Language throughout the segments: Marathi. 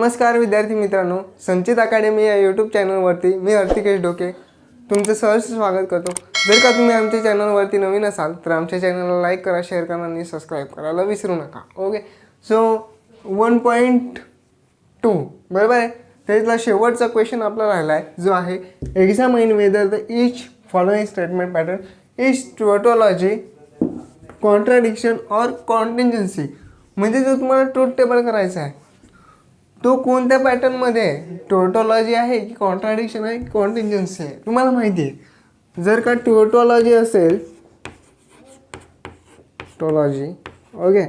नमस्कार विद्यार्थी मित्रांनो, संचित अकॅडमी या यूट्यूब चॅनलवरती मी हर्षिकेश ढोके तुमचं सहर्ष स्वागत करतो। जर का तुम्ही आमच्या चॅनलवरती नवीन असाल तर आमच्या चॅनलला लाईक करा, शेअर करा आणि सबस्क्राईब करायला विसरू नका। ओके, सो 1.2 बरोबर आहे। त्यातला शेवटचा क्वेश्चन आपला राहिला आहे जो आहे examine whether the each following statement pattern is tautology, contradiction और कॉन्टिंजन्सी। म्हणजे जो तुम्हाला ट्रूथ टेबल करायचा आहे तो कोणत्या पॅटर्नमध्ये आहे, टोटोलॉजी आहे की कॉन्ट्राडिक्शन आहे की कॉन्टिंजन्सी आहे तुम्हाला माहिती आहे। जर का टोटोलॉजी असेल टोलॉजी ओके,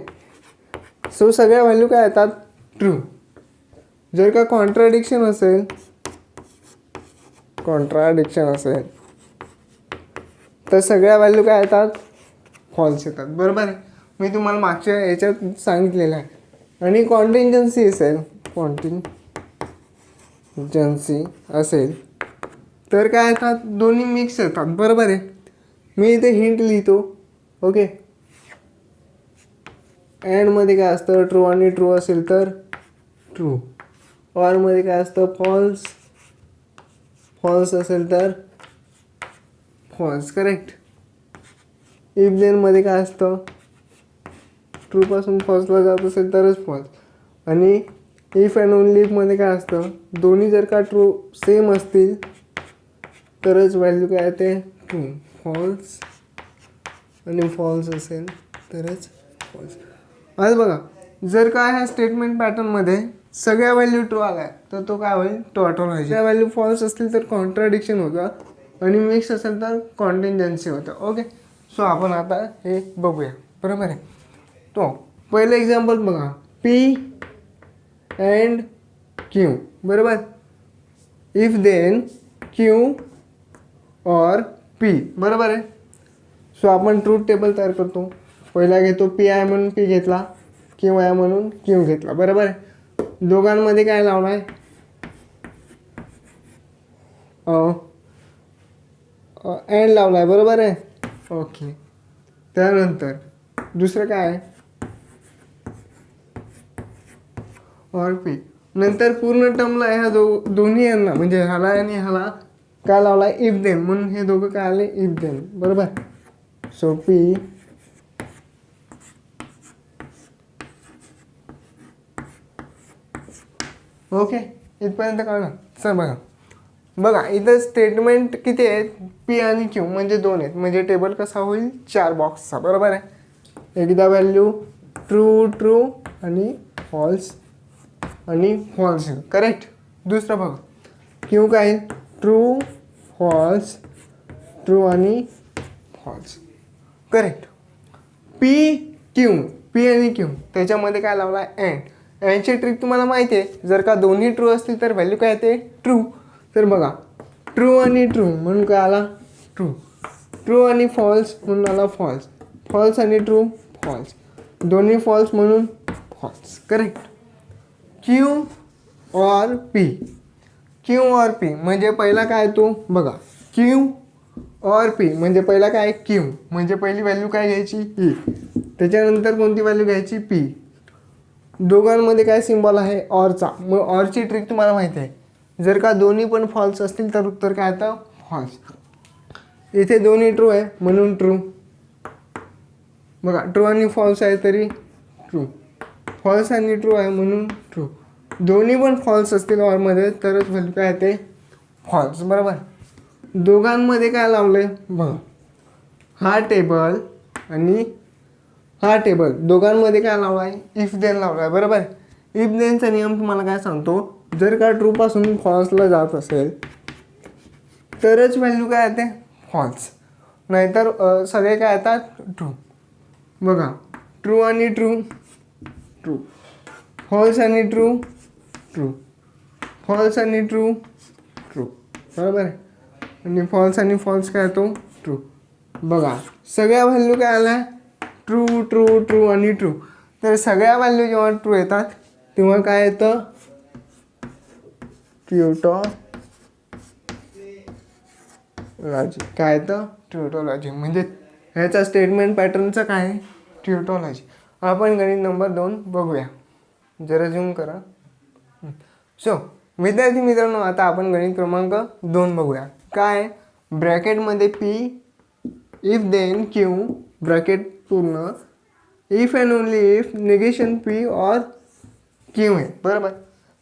सो सगळ्या व्हॅल्यू काय येतात ट्रू। जर का कॉन्ट्राडिक्शन असेल तर सगळ्या व्हॅल्यू काय येतात फॉल्स येतात, बरोबर आहे। मी तुम्हाला मागच्या याच्यात सांगितलेलं आहे। आणि कॉन्टिंजन्सी असेल तर काय येतात, दोन्ही मिक्स येतात, बरोबर आहे। मी इथे हिंट लिहितो ओके। अँडमध्ये काय असतं ट्रू आणि ट्रू असेल तर ट्रू, ऑरमध्ये काय असतं फॉल्स असेल तर फॉल्स, करेक्ट। इफ देनमध्ये काय असतं ट्रूपासून फॉल्सला जात असेल तरच फॉल्स, आणि इफ अँड ओनली इफमध्ये काय असतं दोन्ही जर का ट्रू सेम असतील तरच व्हॅल्यू काय येते ट्रू, फॉल्स आणि फॉल्स असेल तरच फॉल्स। आता बघा, जर का ह्या स्टेटमेंट पॅटर्नमध्ये सगळ्या व्हॅल्यू ट्रू आल्या तर तो काय होईल टोटोलॉजी। त्या व्हॅल्यू फॉल्स असतील तर कॉन्ट्राडिक्शन होतं आणि मिक्स असेल तर कॉन्टिंजन्सी होतं। ओके, सो आपण आता हे बघूया, बरोबर आहे। तो पहिलं एक्झाम्पल बघा, पी अँड क्यू, बरोबर। इफ देन क्यू और पी, बरोबर आहे। सो आपण ट्रूथ टेबल तयार करतो। पहिला घेतो पी आहे म्हणून पी घेतला, क्यू आहे म्हणून क्यू घेतला, बरोबर आहे। दोघांमध्ये काय लावला आहे अँड लावला आहे, बरोबर आहे ओके। त्यानंतर दुसरं काय आहे और पी। नंतर पूर्ण टर्मला ह्या दोन्ही यांना म्हणजे ह्याला आणि ह्याला काय लावला इफ देन, म्हणून हे दोघं काय आले इफ देन, बरोबर। सो पी ओके, इथपर्यंत कळलं। चल बघा इथं स्टेटमेंट किती आहेत, पी आणि क्यू म्हणजे दोन आहेत, म्हणजे टेबल कसा होईल 4 बॉक्सचा, बरोबर आहे। एकदा व्हॅल्यू ट्रू आणि फॉल्स करेक्ट। दुसरं बघा क्यू काय ट्रू आणि फॉल्स करेक्ट। पी आणि क्यू त्याच्यामध्ये काय लावला अँड। अँडची ट्रिक तुम्हाला माहिती आहे, जर का दोन्ही ट्रू असतील तर व्हॅल्यू काय येते ट्रू। तर बघा ट्रू आणि ट्रू म्हणून काय आला ट्रू आणि फॉल्स म्हणून आला फॉल्स आणि ट्रू फॉल्स, दोन्ही फॉल्स म्हणून फॉल्स, करेक्ट। क्यू और पी म्हणजे पहिला काय तो बघा, क्यू और पी म्हणजे पहिला काय क्यू म्हणजे पहिली व्हॅल्यू काय घ्यायची ई, त्याच्यानंतर कोणती व्हॅल्यू घ्यायची पी। दोघांमध्ये काय सिम्बॉल आहे ऑरचा, मग ऑरची ट्रिक तुम्हाला माहिती आहे। जर का दोन्ही पण फॉल्स असतील तर उत्तर काय येतं फॉल्स। इथे दोन्ही ट्रू आहे म्हणून ट्रू, बघा ट्रू आणि फॉल्स आहे तरी ट्रू, फॉल्स आणि ट्रू आहे म्हणून ट्रू। दोन्ही पण फॉल्स असतील ऑरमध्ये तरच व्हॅल्यू काय येते फॉल्स, बरोबर। दोघांमध्ये काय लावलं आहे बघा, हा टेबल आणि हा टेबल दोघांमध्ये काय लावला आहे इफ देन लावला आहे, बरोबर। इफ देनचा नियम तुम्हाला काय सांगतो, जर का ट्रूपासून फॉल्सला जात असेल तरच व्हॅल्यू काय येते फॉल्स, नाहीतर सगळे काय येतात ट्रू। बघा ट्रू आणि ट्रू फॉल्स आणि ट्रू फॉल्स आणि ट्रू बरोबर आहे। आणि फॉल्स आणि फॉल्स काय येतो ट्रू। बघा सगळ्या व्हॅल्यू काय आल्या ट्रू आणि ट्रू, तर सगळ्या व्हॅल्यू जेव्हा ट्रू येतात तेव्हा काय येतं ट्यूटोलॉजी म्हणजे ह्याचा स्टेटमेंट पॅटर्नचं काय आहे ट्यूटोलॉजी। आपण गणित नंबर 2 बघूया, जरा झूम करा। सो विद्यार्थी मित्रांनो, आता आपण गणित क्रमांक 2 बघूया. काय ब्रॅकेटमध्ये P if then Q bracket पूर्ण if and only if negation P और क्यू आहे. बरोबर.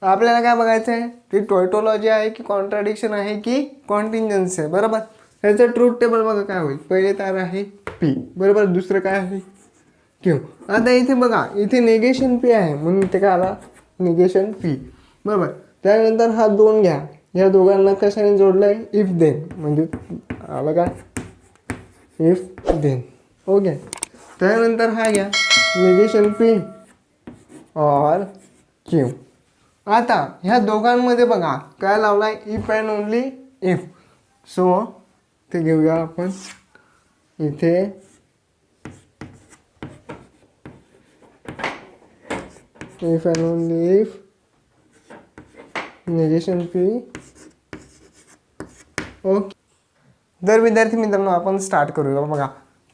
आपल्याला काय बघायचं आहे, ती टॉटोलॉजी आहे की कॉन्ट्राडिक्शन आहे की कॉन्टिंजन्सी आहे. बरोबर. त्याचं ट्रूथ टेबल बघा काय होईल. पहिले तार आहे पी. बरोबर. दुसरं काय आहे क्यू. आता इथे बघा, इथे निगेशन पी आहे म्हणून इथे काय आला निगेशन पी. बरोबर. त्यानंतर हा 2 घ्या, या दोघांना कशाने जोडलं आहे इफ देन, म्हणजे आलं काय इफ देन. ओके. त्यानंतर हा घ्या निगेशन पी और क्यू. आता ह्या दोघांमध्ये बघा काय लावला आहे if and only if. So ते घेऊया आपण इथे if and only if negation P. Okay. तर विद्यार्थी मित्रांनो, आपण स्टार्ट करूया. बघा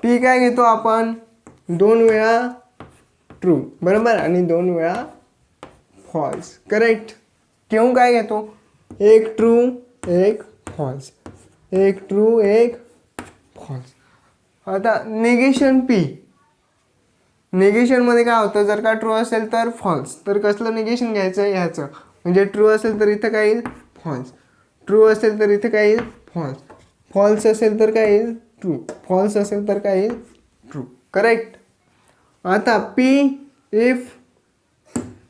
पी काय घेतो आपण 2 वेळा ट्रू. बरोबर. आणि 2 वेळा फॉल्स. करेक्ट. क्यू काय घेतो 1 ट्रू 1 फॉल्स, 1 ट्रू 1 फॉल्स. आता निगेशन पी, निगेशनमध्ये काय होतं, जर का ट्रू असेल तर फॉल्स. तर कसलं निगेशन घ्यायचं ह्याचं, म्हणजे ट्रू असेल तर इथं काय येईल फॉल्स, ट्रू असेल तर इथे काय येईल फॉल्स, फॉल्स असेल तर काय येईल ट्रू, फॉल्स असेल तर काय येईल ट्रू. करेक्ट. आता पी इफ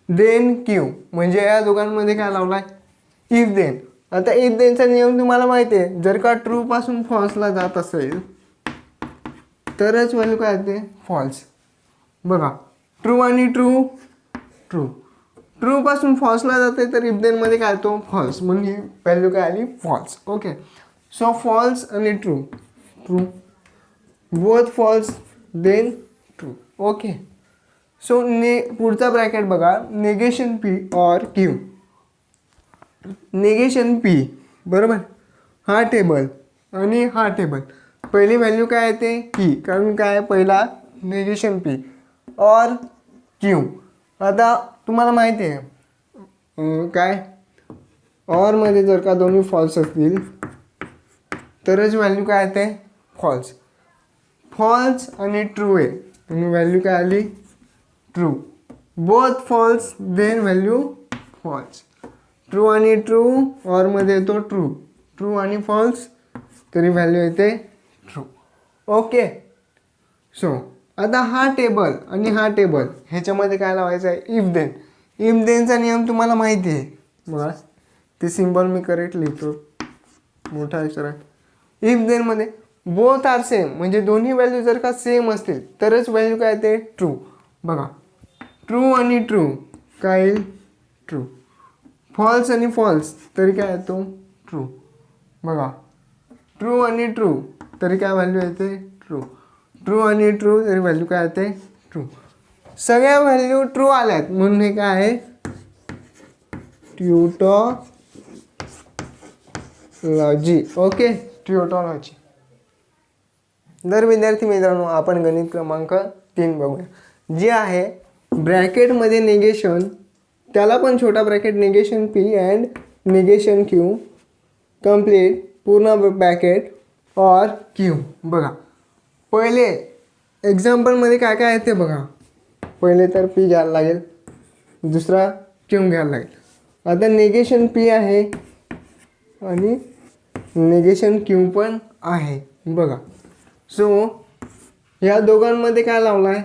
देन क्यू, म्हणजे या दोघांमध्ये काय लावला आहे इफ देन. आता इफ देनचा नियम तुम्हाला माहिती आहे, जर का ट्रू पासून फॉल्सला जात असेल तरच व्हॅल्यू काय येते फॉल्स. बघा ट्रू आणि ट्रू, ट्रू ट्रू पासून फॉल्सला जाते तर इफ देनमध्ये काय येतो फॉल्स, म्हणून ही व्हॅल्यू काय आली फॉल्स. ओके. सो फॉल्स आणि true, true both false then true. Okay. So पुढचा ब्रॅकेट बघा निगेशन पी और क्यू. Negation P. बरोबर. हा टेबल आणि हा टेबल. पहिली व्हॅल्यू काय येते की, कारण काय पहिला निगेशन पी और क्यू. आता तुम्हाला माहिती आहे काय और मध्ये जर का दोन्ही फॉल्स असतील तरच व्हॅल्यू काय येते फॉल्स. फॉल्स आणि ट्रू आहे आणि व्हॅल्यू काय आली true. Both false then value false. True आणि ट्रू और मध्ये येतो ट्रू, ट्रू आणि फॉल्स तरी व्हॅल्यू येते ट्रू. ओके. सो आता हा टेबल आणि हा टेबल ह्याच्यामध्ये काय लावायचं आहे इफ देन. इफ देनचा नियम तुम्हाला माहिती आहे. बघा ते सिम्बॉल मी करेक्ट लिहितो मोठा अक्षरात. इफ देनमध्ये बोथ आर सेम, म्हणजे दोन्ही व्हॅल्यू जर का सेम असतील तरच व्हॅल्यू काय येते ट्रू. बघा ट्रू आणि ट्रू काय येईल ट्रू, फॉल्स आणि फॉल्स तरी काय येतो ट्रू. बघा ट्रू आणि ट्रू तरी काय व्हॅल्यू येते ट्रू, ट्रू आणि ट्रू तरी व्हॅल्यू काय येते ट्रू. सगळ्या व्हॅल्यू ट्रू आल्यात म्हणून हे काय आहे ट्यूटॉलॉजी. ओके. ट्यूटॉलॉजी. तर विद्यार्थी मित्रांनो, आपण गणित क्रमांक 3 बघूया, जे आहे ब्रॅकेटमध्ये निगेशन, त्याला पण छोटा bracket negation P and negation Q complete पूर्ण ब्रॅकेट और क्यू. बघा पहिले एक्झाम्पलमध्ये काय काय आहे ते बघा. पहिले तर पी घ्यायला लागेल, दुसरा क्यू घ्यायला लागेल. आता निगेशन पी आहे आणि निगेशन क्यू पण आहे. बघा सो ह्या दोघांमध्ये काय लावला आहे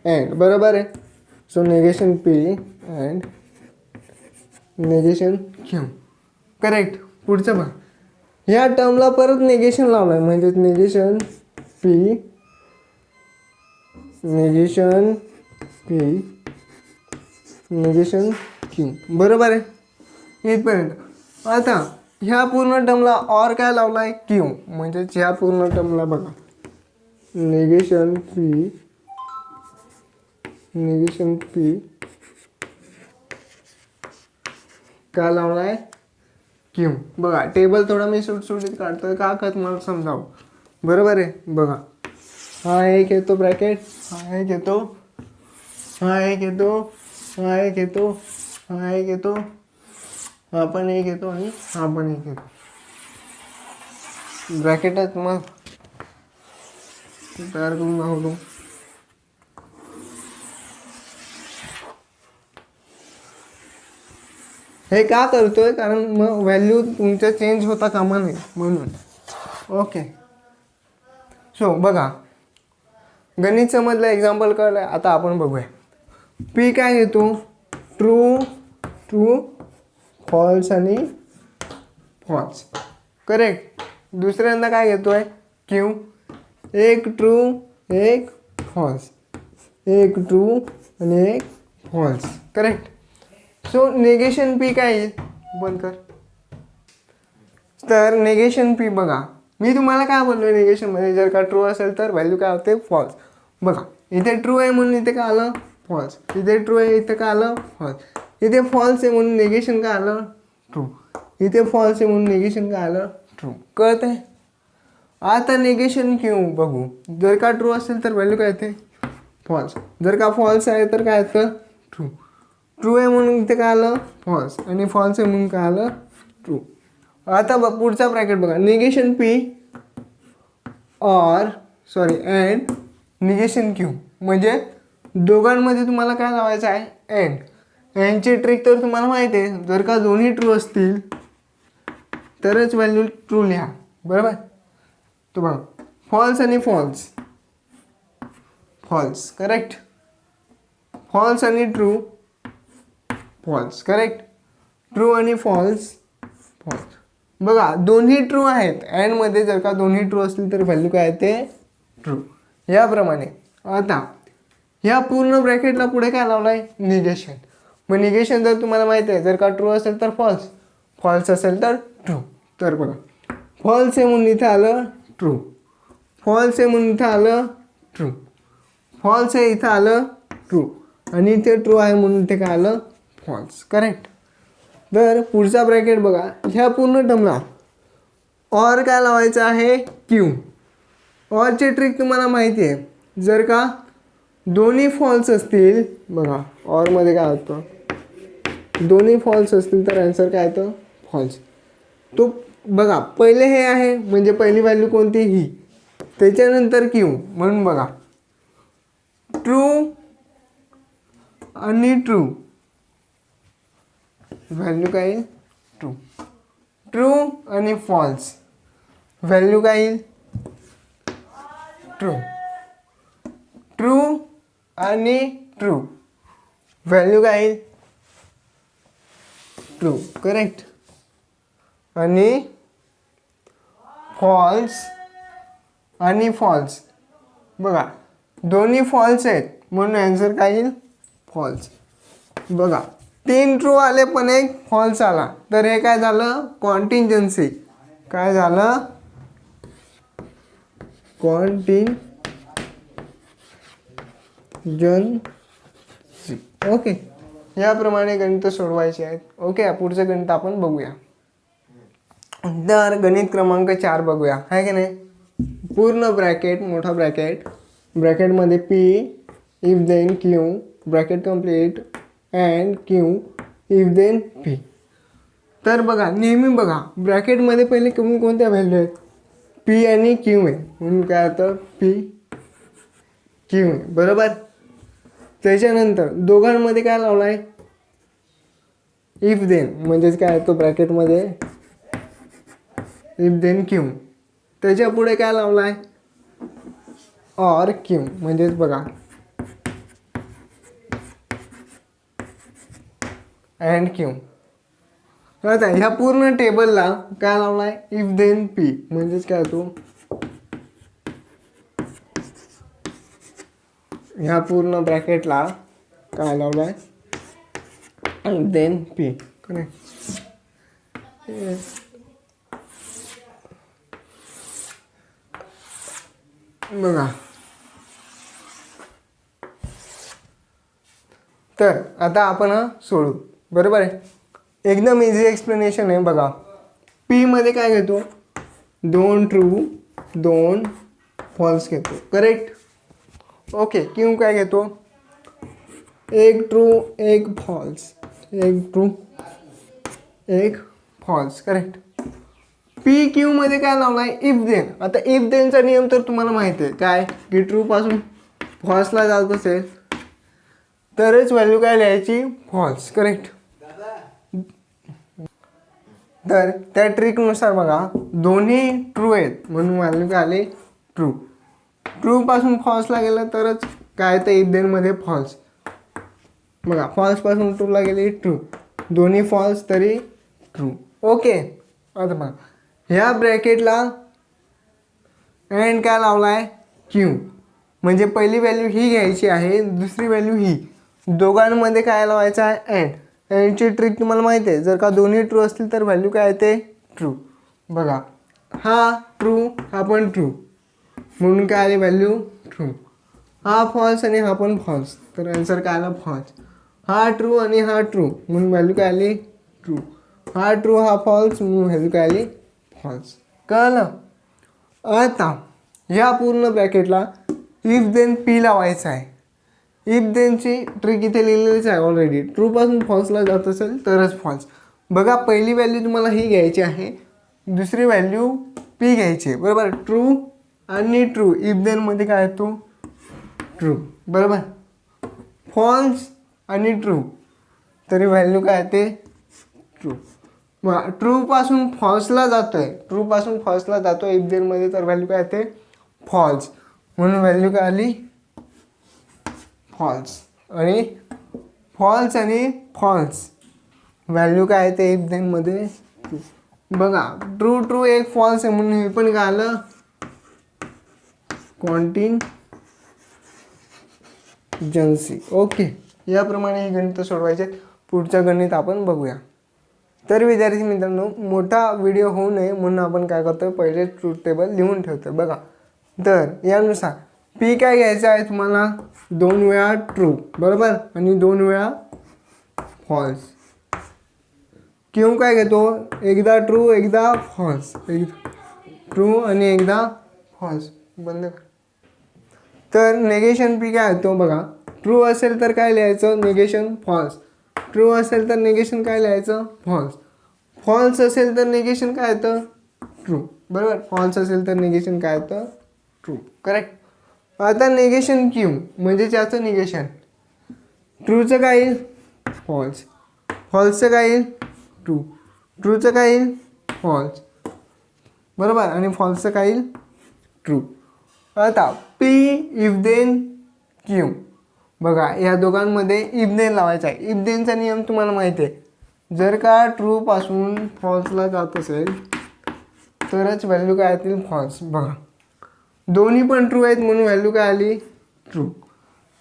अँड. बरोबर आहे. So negation P and negation Q. Correct. पुढचं बघा ह्या टर्मला परत निगेशन लावलं आहे, म्हणजे negation P negation P negation Q. बरोबर आहे इथपर्यंत. आता ह्या पूर्ण टर्मला और काय लावला आहे क्यू, म्हणजे ह्या पूर्ण टर्मला बघा निगेशन पी निगेशन पी काय लावला आहे क्यू. बघा टेबल थोडा मी सुटसुटीत काढतोय का तुम्हाला समजावं. बरोबर आहे. बघा हा एक येतो ब्रॅकेट, हा एक येतो, हा एक येतो, हा एक येतो, हा एक येतो, हा पण एक येतो आणि हा पण एक येतो. ब्रॅकेटात मग तयार करून दाखवतो. हे का करतोय, कारण मग व्हॅल्यू तुमच्या चेंज होता कामा नये म्हणून. ओके, सो बघा गणित समजलं, एक्झाम्पल कळलं. आता आपण बघूया पी काय घेतो, ट्रू ट्रू फॉल्स आणि फॉल्स. करेक्ट. दुसऱ्यांदा काय घेतोय, क्यू, एक ट्रू एक फॉल्स, एक ट्रू आणि एक false. Correct. So negation P काय येईल, बंद कर. तर नेगेशन पी बघा, मी तुम्हाला काय बोललो, नेगेशनमध्ये जर का ट्रू असेल तर व्हॅल्यू काय होते, फॉल्स. बघा इथे ट्रू आहे म्हणून इथे काय आलं, फॉल्स. इथे ट्रू आहे इथे काय आलं, फॉल्स. इथे फॉल्स आहे म्हणून नेगेशन काय आलं, ट्रू. इथे फॉल्स आहे म्हणून नेगेशन काय आलं, ट्रू. कळत आहे. आता नेगेशन क्यू बघू, जर का ट्रू असेल तर व्हॅल्यू काय येते, फॉल्स. जर का फॉल्स आहे तर काय येतं, ट्रू. ट्रू आहे म्हणून इथे काय आलं, फॉल्स. आणि फॉल्स आहे म्हणून काय आलं, ट्रू. आता पुढचा ब्रॅकेट बघा, निगेशन पी और सॉरी अँड निगेशन क्यू. म्हणजे दोघांमध्ये तुम्हाला काय लावायचं आहे, अँड. अँडची ट्रिक तर तुम्हाला माहिती आहे, जर का दोन्ही ट्रू असतील तरच व्हॅल्यू ट्रू लिहा. बरोबर. तो बघा फॉल्स आणि फॉल्स, फॉल्स. करेक्ट. फॉल्स आणि ट्रू, फॉल्स. करेक्ट. ट्रू आणि फॉल्स, फॉल्स. बघा दोन्ही ट्रू आहेत, अँडमध्ये जर का दोन्ही ट्रू असतील तर व्हॅल्यू काय येते, ट्रू. याप्रमाणे. आता ह्या पूर्ण ब्रॅकेटला पुढे काय लावलं आहे, निगेशन. मग निगेशन जर तुम्हाला माहिती आहे, जर का ट्रू असेल तर फॉल्स, फॉल्स असेल तर ट्रू. तर बघा फॉल्स आहे म्हणून इथे आलं ट्रू, फॉल्स आहे म्हणून इथं आलं ट्रू, फॉल्स आहे इथं आलं ट्रू, आणि इथे ट्रू आहे म्हणून इथे काय आलं, फॉल्स. करेक्ट. तर पुढचा ब्रॅकेट बघा, ह्या पूर्ण टर्मला ऑर काय लावायचं आहे, क्यू. ऑरची ट्रिक तुम्हाला माहिती आहे, जर का दोन्ही फॉल्स असतील, बघा ऑरमध्ये काय होतं, दोन्ही फॉल्स असतील तर आन्सर काय येतं, फॉल्स. तो बघा पहिले हे आहे म्हणजे पहिली व्हॅल्यू कोणती, ही. त्याच्यानंतर क्यू, म्हणून बघा ट्रू आणि ट्रू, व्हॅल्यू काय येईल, ट्रू. ट्रू आणि फॉल्स, व्हॅल्यू काय येईल, ट्रू. ट्रू आणि ट्रू, व्हॅल्यू काय येईल, ट्रू. करेक्ट. आणि फॉल्स आणि फॉल्स, बघा दोन्ही फॉल्स आहेत म्हणून आन्सर काय येईल, फॉल्स. बघा 3 ट्रू आले पण एक फॉल्स आला, तर हे काय झालं, कॉन्टिंजन्सी. काय झालं, कॉन्टिंजन्सी. ओके. याप्रमाणे गणित सोडवायचे आहेत. ओके, पुढचं गणित आपण बघूया. तर गणित क्रमांक 4 बघूया, आहे की नाही. पूर्ण ब्रॅकेट, मोठा ब्रॅकेट, ब्रॅकेटमध्ये P if then Q, bracket complete, and Q if then P. तर बघा नेहमी बघा ब्रॅकेटमध्ये पहिले कोणत्या व्हॅल्यू आहेत, पी आणि क्यू आहे म्हणून काय होतं, पी क्यू आहे. बरोबर. त्याच्यानंतर दोघांमध्ये काय लावला आहे, इफ देन, म्हणजेच काय तो ब्रॅकेटमध्ये इफ देन क्यू. त्याच्या पुढे काय लावला आहे, ऑर क्यू, म्हणजेच बघा अँड क्यू. आता ह्या पूर्ण टेबलला काय लावला आहे, इफ देन पी, म्हणजेच काय तो ह्या पूर्ण ब्रॅकेटला काय लावला आहे, इफ देन पी. करेक्ट. बघा तर आता आपण सोडू. बरोबर आहे, एकदम इझी एक्सप्लेनेशन आहे. बघा पी मध्ये काय घेतो, 2 ट्रू 2 फॉल्स घेतो. करेक्ट. ओके. क्यू काय घेतो, 1 ट्रू 1 फॉल्स. एक ट्रू एक फॉल्स. करेक्ट. पी क्यू मध्ये काय लावला आहे इफ देन. आता इफ देनचा नियम तर तुम्हाला माहिती आहे काय की ट्रू पासून फॉल्सला जात असेल तरच व्हॅल्यू काय लिहायची फॉल्स. करेक्ट. तर त्या ट्रिकनुसार बघा दोन्ही ट्रू आहेत म्हणून व्हॅल्यू काय आली ट्रू. ट्रू पासून फॉल्सला गेलं तरच काय तर इफ देनमध्ये फॉल्स. बघा फॉल्स पासून ट्रूला गेली ट्रू. दोन्ही फॉल्स तरी ट्रू. ओके. आता बघा ह्या ब्रॅकेटला अँड काय लावला आहे क्यू. म्हणजे पहिली व्हॅल्यू ही घ्यायची आहे दुसरी व्हॅल्यू ही. दोघांमध्ये काय लावायचं आहे अँड. अँडची ट्रिक तुम्हाला माहिती आहे जर का दोन्ही ट्रू असतील तर व्हॅल्यू काय येते ट्रू. बघा हा ट्रू हा पण ट्रू म्हणून काय आली व्हॅल्यू ट्रू. हा फॉल्स आणि हा पण फॉल्स तर आन्सर काय आला फॉल्स. हा ट्रू आणि हा ट्रू म्हणून व्हॅल्यू काय आली ट्रू. हा ट्रू हा फॉल्स म्हणून व्हॅल्यू काय आली फॉल्स. कळलं. आता ह्या पूर्ण ब्रॅकेटला इफ देन पी लावायचं आहे. इफ देनची ट्रिक इथे लिहिलेलीच आहे ऑलरेडी. ट्रूपासून फॉल्सला जात असेल तरच फॉल्स. बघा पहिली व्हॅल्यू तुम्हाला ही घ्यायची आहे दुसरी व्हॅल्यू पी घ्यायची आहे बरोबर. ट्रू आणि ट्रू इफ देनमध्ये काय येतो ट्रू बरोबर. फॉल्स आणि ट्रू तरी व्हॅल्यू काय येते ट्रू. मग ट्रूपासून फॉल्सला जातो आहे ट्रूपासून फॉल्सला जातो इफ देनमध्ये तर व्हॅल्यू काय येते फॉल्स म्हणून व्हॅल्यू काय आली फॉल्स. आणि फॉल्स आणि फॉल्स व्हॅल्यू काय येते इफ देनमध्ये ट्रू. बघा ट्रू ट्रू एक फॉल्स आहे म्हणून हे पण काय आलं कॉन्टिन्जन्सी. ओके. याप्रमाणे हे गणित सोडवायचे. पुढच्या गणित आपण बघूया. तर विद्यार्थी मित्रांनो मोठा व्हिडिओ होऊ नये म्हणून आपण काय करतो पहिले ट्रूथ टेबल लिहून ठेवतो. बघा तर यानुसार पी काय घ्यायचं आहे तुम्हाला 2 वेळा ट्रू बरोबर आणि 2 वेळा फॉल्स. क्यू काय घेतो एकदा ट्रू एकदा फॉल्स. ट्रू आणि एकदा फॉल्स. बंद कर. तर नेगेशन पी काय होतो बघा ट्रू असेल तर काय लिहायचं नेगेशन फॉल्स. ट्रू असेल तर नेगेशन काय लिहायचं फॉल्स. फॉल्स असेल तर नेगेशन काय येतं ट्रू बरोबर. फॉल्स असेल तर नेगेशन काय येतं ट्रू. करेक्ट. आता नेगेशन क्यू म्हणजे त्याचं निगेशन. ट्रूचं काय येईल फॉल्स. फॉल्सचं काय येईल ट्रू. ट्रूचं काय येईल फॉल्स बरोबर आणि फॉल्सचं काय येईल ट्रू. आता पी इफ देन क्यू. बघा या दोघांमध्ये इफ देन लावायचा आहे. इफ देनचा नियम तुम्हाला माहिती आहे जर का ट्रूपासून फॉल्सला जात असेल तरच व्हॅल्यू काय येतील फॉल्स. बघा दोन्ही पण ट्रू आहेत म्हणून व्हॅल्यू काय आली ट्रू.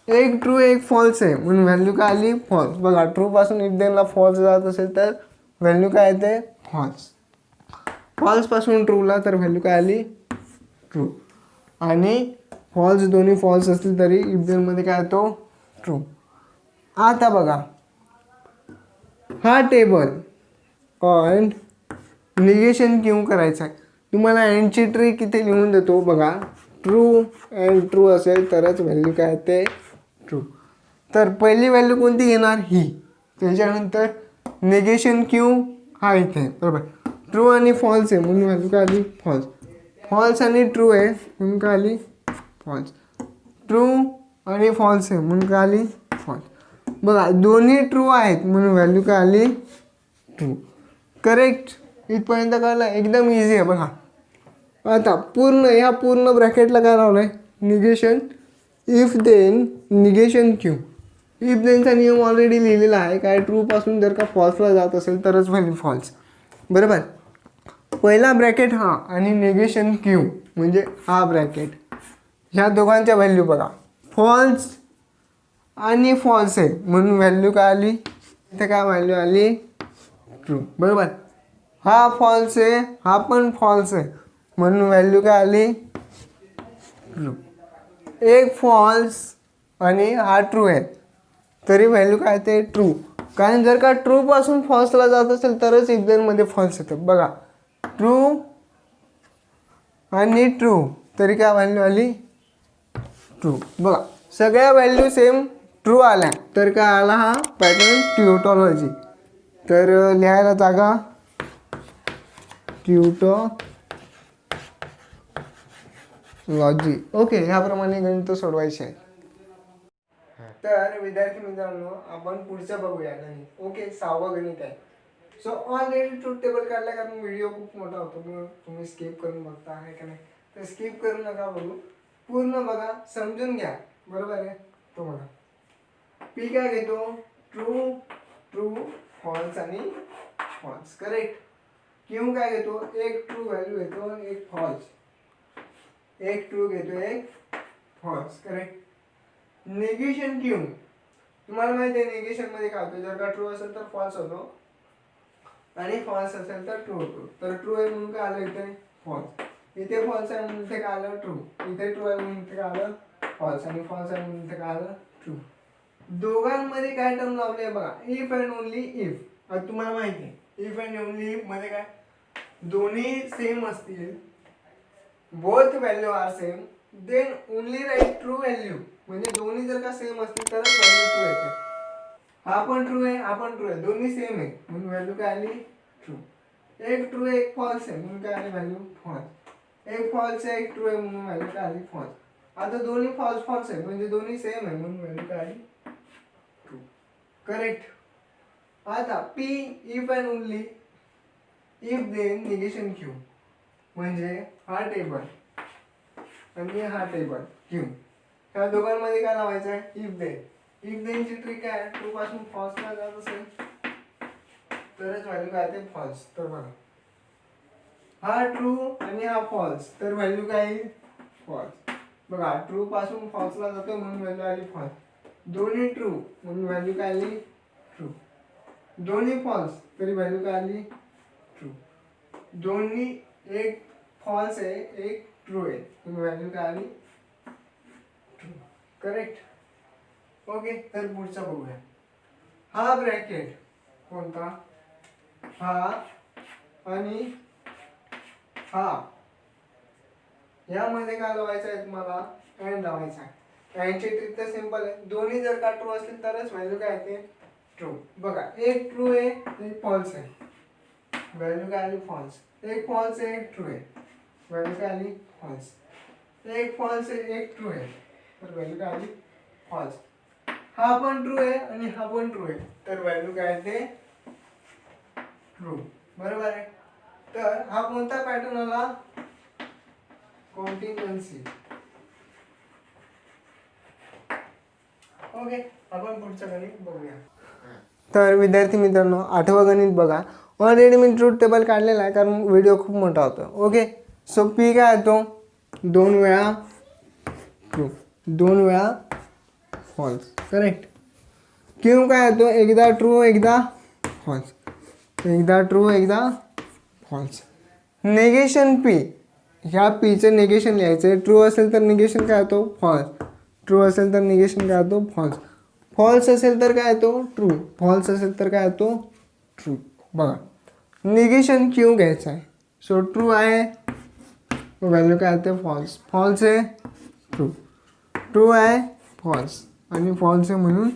एक ट्रू एक फॉल्स आहे म्हणून व्हॅल्यू काय आली फॉल्स. बघा ट्रूपासून इफ देनला फॉल्स जात असेल तर व्हॅल्यू काय येते फॉल्स. फॉल्सपासून ट्रूला तर व्हॅल्यू काय आली ट्रू. आणि फॉल्स दोन्ही फॉल्स असतील तरी इफ देनमध्ये काय येतो ट्रू. आता बघा हा टेबल अँड निगेशन क्यू करायचा आहे. तुम्हाला अँडची ट्रिक इथे लिहून देतो. बघा ट्रू अँड ट्रू असेल तरच व्हॅल्यू काय येते ट्रू. तर पहिली व्हॅल्यू कोणती घेणार ही. त्याच्यानंतर निगेशन क्यू हा इथे बरोबर. ट्रू आणि फॉल्स आहे म्हणून व्हॅल्यू काय आली फॉल्स. फॉल्स आणि ट्रू आहे म्हणून काय आली फॉल्स. ट्रू आणि फॉल्स आहे म्हणून काय आली फॉल्स. बघा दोन्ही ट्रू आहेत म्हणून व्हॅल्यू काय आली ट्रू. करेक्ट. इथपर्यंत कळलं एकदम इझी आहे. बघा आता ह्या पूर्ण ब्रॅकेटला काय लावलं आहे negation if then negation Q. If देनचा नियम ऑलरेडी लिहिलेला आहे काय ट्रूपासून जर का फॉल्सला जात असेल तरच व्हॅल्यू फॉल्स बरोबर. पहिला ब्रॅकेट हा आणि निगेशन क्यू म्हणजे हा ब्रॅकेट. ह्या दोघांच्या व्हॅल्यू बघा फॉल्स आणि फॉल्स आहे म्हणून व्हॅल्यू काय आली इथे काय व्हॅल्यू आली ट्रू बरोबर. हा फॉल्स आहे हा पण फॉल्स आहे म्हणून व्हॅल्यू काय आली ट्रू. एक फॉल्स आणि हा ट्रू आहे तरी व्हॅल्यू काय ते ट्रू. कारण जर का ट्रूपासून फॉल्सला जात असेल तरच इफ देनमध्ये फॉल्स येतं. बघा ट्रू आणि ट्रू तरी काय व्हॅल्यू आली ट्रू. बघा सगळ्या व्हॅल्यू सेम ट्रू आल्या तर काय आला हा पॅटर्न ट्यूटॉलॉजी. तर लिहायला जागा ट्यूटोलॉजी. ओके, ह्याप्रमाणे गणित सोडवायचे आहे. तर विद्यार्थी मित्रांनो, आपण पुढचं बघूया गणित. ओके, 6वं गणित आहे. सो ऑलरेडी ट्रूथ टेबल काढला, कारण व्हिडिओ खूप मोठा होतो, मग तुम्ही स्किप करून बघता आहे का नाही, तर स्किप करू नका, बघू पूर्ण बघा, समजून घ्या. बरोबर आहे. तो बघा, पी काय घेतो, ट्रू ट्रू फॉल्स आणि फॉल्स. करेक्ट. क्यू काय घेतो, एक ट्रू व्हॅल्यू घेतो, एक फॉल्स. एक ट्रू घेतो, एक फॉल्स. करेक्ट. नेगेशन क्यू, तुम्हाला माहिती आहे नेगेशन मध्ये काय होतं, जर का ट्रू असेल तर फॉल्स होतो आणि फॉल्स असेल तर ट्रू होतो. तर ट्रू आहे म्हणून काय आलं इथे फॉल्स, इथे फॉल्स आहे म्हणून इथे काय आलं ट्रू, इथे ट्रू आहे म्हणून इथे काय आलं फॉल्स, आणि फॉल्स आहे म्हणून इथे काय आलं ट्रू. दोघांमध्ये काय टर्म लावले बघा, इफ अँड ओनली इफ. आता तुम्हाला माहिती आहे इफ अँड ओनली इफ मध्ये काय, दोन्ही सेम असतील, both value are same, then only right true value. म्हणजे दोन्ही जर का सेम असतील तरच व्हॅल्यू ट्रू येते. हा पण ट्रू आहे, हा पण ट्रू आहे, दोन्ही सेम आहे म्हणून व्हॅल्यू काय आली ट्रू. एक ट्रू आहे, एक फॉल्स आहे म्हणून काय आली व्हॅल्यू फॉल्स. एक फॉल्स आहे, एक ट्रू आहे म्हणून व्हॅल्यू काय आली फॉल्स. आता दोन्ही फॉल्स फॉल्स आहे म्हणजे दोन्ही सेम आहे म्हणून व्हॅल्यू काय आली ट्रू. करेक्ट. आता P if and only if then negation Q, म्हणजे हा टेबल आणि हा टेबल क्यू, ह्या दोघांमध्ये काय लावायचं आहे, इफ देन. इफ देन ची ट्रिक आहे, ट्रू पासून फॉल्सला जात असेल तरच व्हॅल्यू काय ते फॉल्स. तर बघा, हा ट्रू आणि हा फॉल्स, तर व्हॅल्यू काय फॉल्स. बघा, ट्रू पासून फॉल्सला जातो म्हणून व्हॅल्यू आली फॉल्स. दोन्ही ट्रू म्हणून व्हॅल्यू काय आली ट्रू. दोन्ही फॉल्स तरी व्हॅल्यू काय आली ट्रू. दोन्ही एक फॉल्स आहे, एक ट्रू आहे म्हणून व्हॅल्यू काय आली ट्रू. करेक्ट. ओके, तर पुढचा बघूया. हा ब्रॅकेट कोणता, हा आणि हा, यामध्ये काय लावायचं आहे तुम्हाला, अँड लावायचा आहे. अँडची ट्रिक तर सिंपल आहे, दोन्ही जर का ट्रू असतील तरच व्हॅल्यू काय येते ट्रू. बघा, एक ट्रू आहे, एक फॉल्स आहे, व्हॅल्यू काय आली फॉल्स. एक फॉल्स आहे, एक ट्रू आहे, व्हॅल्यू काय आली फॉल्स. एक फॉल्स आहे, एक ट्रू आहे, तर व्हॅल्यू काय आली फॉल्स. हा पण ट्रू आहे आणि हा पण ट्रू आहे, तर व्हॅल्यू काय येते ट्रू. बरोबर आहे. तर हा कोणता पॅटर्न आला, कॉन्टिन्युएन्सी. ओके, आपण पुढचं गणित बघूया. तर विद्यार्थी मित्रांनो, 8वं गणित बघा. ऑलरेडी मी ट्रूथ टेबल काढलेला आहे कारण व्हिडिओ खूप मोठा होतो. ओके, सो पी काय येतो, 2 वेळा ट्रू, 2 वेळा फॉल्स. करेक्ट. क्यू काय येतो, एकदा ट्रू एकदा फॉल्स, एकदा ट्रू एकदा फॉल्स. नेगेशन पी, ह्या पीचं निगेशन लिहायचं आहे. ट्रू असेल तर निगेशन काय होतो फॉल्स, ट्रू असेल तर निगेशन काय होतो फॉल्स, फॉल्स असेल तर काय येतो ट्रू, फॉल्स असेल तर काय होतो ट्रू. बघा, निगेशन क्यू घ्यायचं आहे. सो ट्रू आहे, व्हॅल्यू काय येते फॉल्स, फॉल्स आहे ट्रू, ट्रू आहे फॉल्स, आणि फॉल्स आहे म्हणून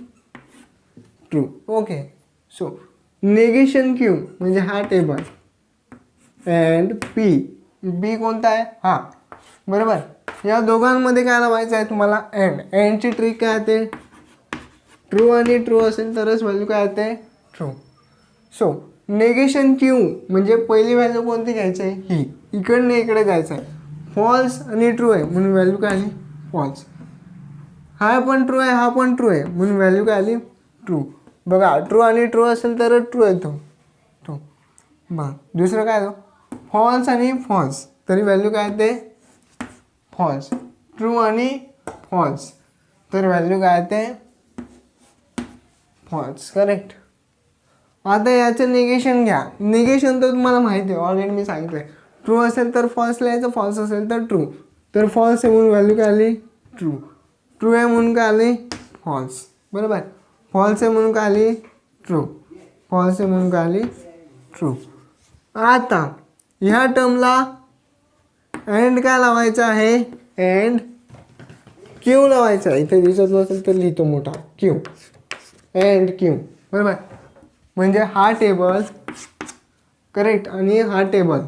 true. Okay, so negation Q म्हणजे हा टेबल, अँड पी, बी कोणता आहे हा. बरोबर. या दोघांमध्ये काय लावायचं आहे तुम्हाला, अँड. अँडची ट्रिक काय येते, ट्रू आणि ट्रू असेल तरच व्हॅल्यू काय येते ट्रू. सो नेगेशन क्यू म्हणजे पहिली व्हॅल्यू कोणती घ्यायची आहे ही, इकडनं इकडे जायचं आहे. फॉल्स आणि ट्रू आहे म्हणून व्हॅल्यू काय आली फॉल्स. हा पण ट्रू आहे, हा पण ट्रू आहे म्हणून व्हॅल्यू काय आली ट्रू. बघा, ट्रू आणि ट्रू असेल तर ट्रू येतो ट्रू. बघा, दुसरं काय येतो फॉल्स आणि फॉल्स, तरी व्हॅल्यू काय येते फॉल्स. ट्रू आणि फॉल्स तर व्हॅल्यू काय येते फॉल्स. करेक्ट. आता याचं निगेशन घ्या. निगेशन तर तुम्हाला माहिती आहे, ऑलरेडी मी सांगितलं आहे. ट्रू असेल तर फॉल्स लिहायचं, फॉल्स असेल तर ट्रू. तर फॉल्स आहे म्हणून व्हॅल्यू काय आली ट्रू, ट्रू आहे म्हणून काय आली फॉल्स. बरोबर. फॉल्स आहे म्हणून काय आली ट्रू, फॉल्स आहे म्हणून काय आली ट्रू. आता ह्या टर्मला अँड काय लावायचं आहे, अँड क्यू लावायचा आहे. इथे दिसत नसेल तर लिहितो मोठा क्यू, अँड क्यू. बरोबर. म्हणजे हा टेबल करेक्ट आणि हा टेबल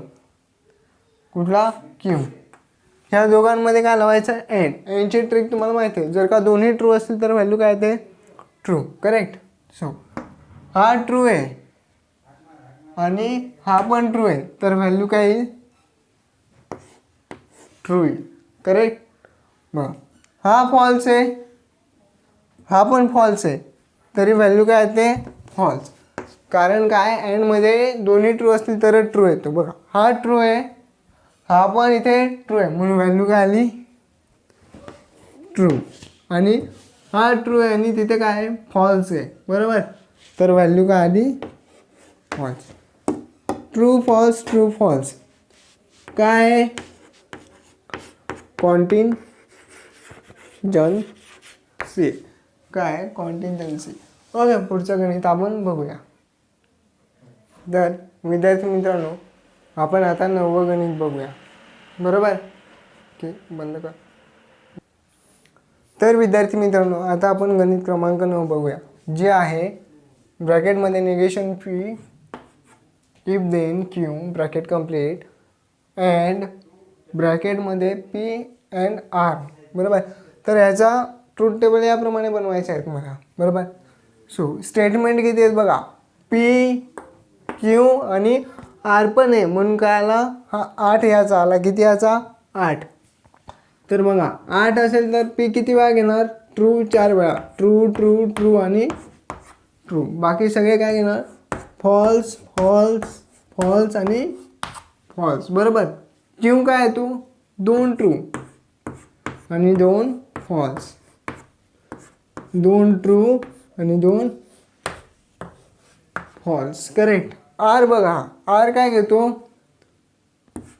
कुठला क्यू, ह्या दोघांमध्ये काय लावायचं अँड. अँडची ट्रिक तुम्हाला माहिती आहे, जर का दोन्ही ट्रू असतील तर व्हॅल्यू काय येते ट्रू. करेक्ट. सो हा ट्रू आहे आणि हा पण ट्रू आहे तर व्हॅल्यू काय येईल ट्रू येईल. करेक्ट. मग हा फॉल्स आहे हा पण फॉल्स आहे तरी व्हॅल्यू काय येते फॉल्स. कारण काय अँडमध्ये दोन्ही ट्रू असतील तरच ट्रू येतो. बघा हा ट्रू आहे हा पण इथे ट्रू आहे म्हणून व्हॅल्यू काय आली ट्रू. आणि हा ट्रू आहे आणि तिथे काय आहे फॉल्स आहे. बरोबर. तर व्हॅल्यू काय आली false. True false true false काय आहे कॉन्टिंजन्सी. काय कॉन्टिंजन्सी. ओके. पुढचं गणित आपण बघूया. तर विद्यार्थी मित्रांनो आपण आता 9वं गणित बघूया. बरोबर. ओके बंद कर. तर विद्यार्थी मित्रांनो आता आपण गणित क्रमांक 9 बघूया जे आहे ब्रॅकेटमध्ये negation P if then Q bracket complete and ब्रॅकेटमध्ये पी अँड आर. बरोबर. तर ह्याचा ट्रूथ टेबल याप्रमाणे बनवायचा आहे तुम्हाला. बरोबर. सो स्टेटमेंट किती आहेत बघा पी क्यू आणि आर पण आहे म्हणून काय आला हा 8 ह्याचा आला. किती ह्याचा 8. तर बघा 8 असेल तर पी किती वेळा घेणार ट्रू 4 वेळा. ट्रू ट्रू ट्रू आणि ट्रू. बाकी सगळे काय घेणार फॉल्स फॉल्स फॉल्स आणि फॉल्स. बरोबर. क्यू काय आहे तू 2 ट्रू आणि 2 फॉल्स. 2 ट्रू आणि 2 फॉल्स. करेक्ट. आर बघा आर काय घेतो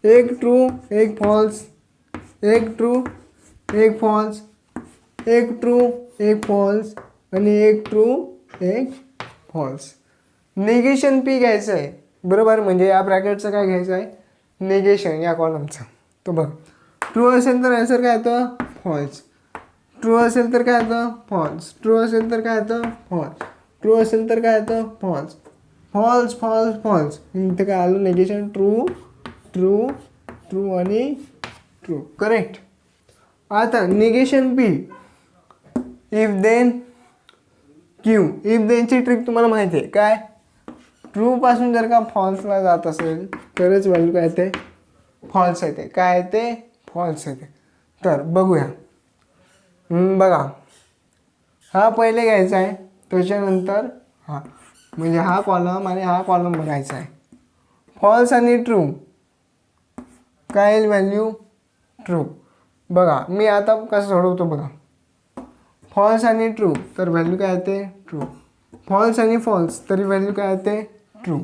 1 true 1 false 1 true 1 false 1 true 1 false आणि 1 ट्रू 1 फॉल्स. निगेशन पी घ्यायचं आहे. बरोबर. म्हणजे या ब्रॅकेटचं काय घ्यायचं आहे निगेशन या कॉलमचं. तो बघ ट्रू असेल तर आन्सर काय येतं फॉल्स. ट्रू असेल तर काय येतं फॉल्स. ट्रू असेल तर काय येतं फॉल्स. ट्रू असेल तर काय येतं फॉल्स. False false false. इथे काय आलं निगेशन ट्रू ट्रू ट्रू आणि ट्रू. करेक्ट. आता negation P if then Q. If देनची ट्रिक तुम्हाला माहिती आहे काय ट्रूपासून जर का फॉल्सला जात असेल तरच व्हॅल्यू काय येते फॉल्स येते. काय येते फॉल्स येते. तर बघूया. बघा हा पहिले घ्यायचा आहे त्याच्यानंतर हा म्हणजे हा कॉलम आणि हा कॉलम बघायचा आहे. फॉल्स आणि ट्रू काय येईल व्हॅल्यू ट्रू. बघा मी आता कसं सोडवतो बघा फॉल्स आणि ट्रू तर व्हॅल्यू काय येते ट्रू. फॉल्स आणि फॉल्स तरी व्हॅल्यू काय येते ट्रू.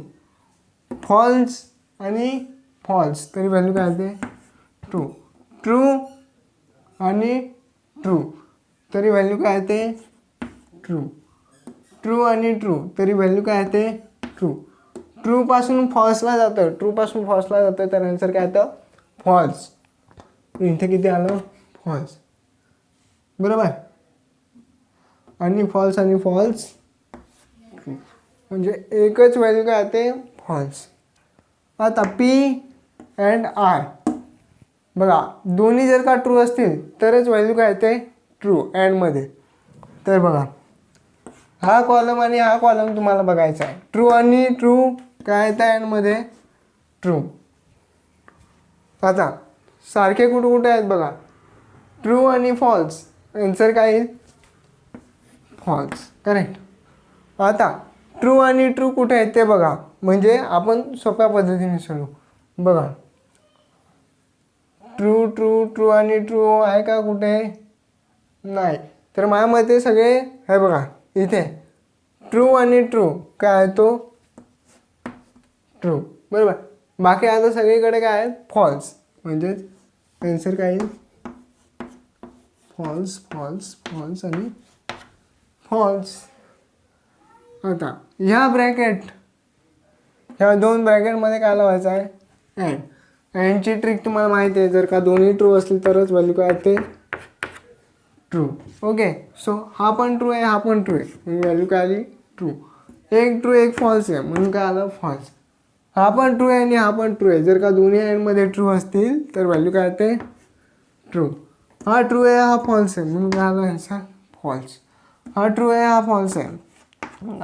फॉल्स आणि फॉल्स तरी व्हॅल्यू काय येते ट्रू. ट्रू आणि ट्रू तरी व्हॅल्यू काय येते ट्रू. ट्रू आणि ट्रू तरी व्हॅल्यू काय येते ट्रू. ट्रूपासून फॉल्सला जातं ट्रूपासून फॉल्सला जातं तर आन्सर काय येतं फॉल्स. इथे किती आलं फॉल्स. बरोबर. आणि फॉल्स आणि फॉल्स ट्रू म्हणजे एकच व्हॅल्यू काय येते फॉल्स. आता पी अँड आर बघा दोन्ही जर का ट्रू असतील तरच व्हॅल्यू काय येते ट्रू अँडमध्ये. तर बघा हा कॉलम आणि हा कॉलम तुम्हाला बघायचा आहे. ट्रू आणि ट्रू काय येतं अँडमध्ये ट्रू. आता सारखे कुठं कुठे आहेत बघा ट्रू आणि फॉल्स आन्सर काय येईल फॉल्स. करेक्ट. आता ट्रू आणि ट्रू कुठे आहेत ते बघा म्हणजे आपण सोप्या पद्धतीने सोडवू. बघा ट्रू ट्रू ट्रू आणि ट्रू आहे का कुठे नाही. तर माझ्या मते सगळे आहे बघा इथे ट्रू आणि ट्रू काय आहे तो ट्रू. बरोबर. बाकी आता सगळीकडे काय आहे फॉल्स म्हणजेच आन्सर काय येईल फॉल्स फॉल्स फॉल्स आणि फॉल्स. आता ह्या ब्रॅकेट ह्या दोन ब्रॅकेटमध्ये काय लावायचं आहे अँड. अँडची ट्रिक तुम्हाला माहिती आहे जर का दोन्ही ट्रू असतील तरच व्हॅल्यू काय येते ट्रू. ओके. सो हा पण ट्रू आहे हा पण ट्रू आहे व्हॅल्यू काय आली ट्रू. एक ट्रू एक फॉल्स आहे म्हणून काय आलं फॉल्स. हा पण ट्रू आहे आणि हा पण ट्रू आहे. जर का दोन्ही एंडमध्ये ट्रू असतील तर व्हॅल्यू काय येते ट्रू. हा ट्रू आहे हा फॉल्स आहे म्हणून काय आलं आन्सर फॉल्स. हा ट्रू आहे हा फॉल्स आहे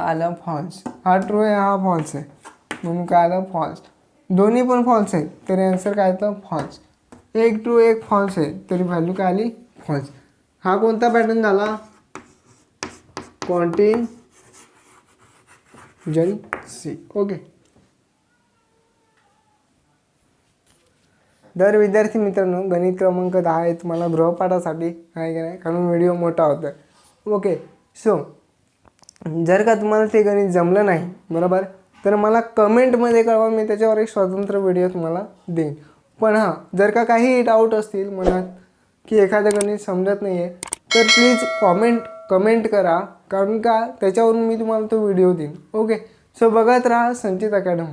आलं फॉल्स. हा ट्रू आहे हा फॉल्स आहे म्हणून काय आलं फॉल्स. दोन्ही पण फॉल्स आहेत तरी आन्सर काय येतं फॉल्स. एक ट्रू एक फॉल्स आहे तरी व्हॅल्यू काय आली फॉल्स. हा कोणता पॅटर्न झाला कॉन्टिन्जन्सी. ओके. तर विद्यार्थी मित्रांनो गणित क्रमांक 10 आहे तुम्हाला गृहपाठासाठी आहे की नाही कारण व्हिडिओ मोठा होता. ओके. सो जर का तुम्हाला ते गणित जमलं नाही बरोबर तर मला कमेंटमध्ये कळवा. मी त्याच्यावर एक स्वतंत्र व्हिडिओ तुम्हाला देईन. पण हां जर का काही डाऊट असतील मनात की एखादं गणित समजत नाही आहे तर प्लीज कमेंट करा कारण का त्याच्यावरून मी तुम्हाला तो व्हिडिओ देईन. ओके. सो बघत राहा संचित अकॅडमी.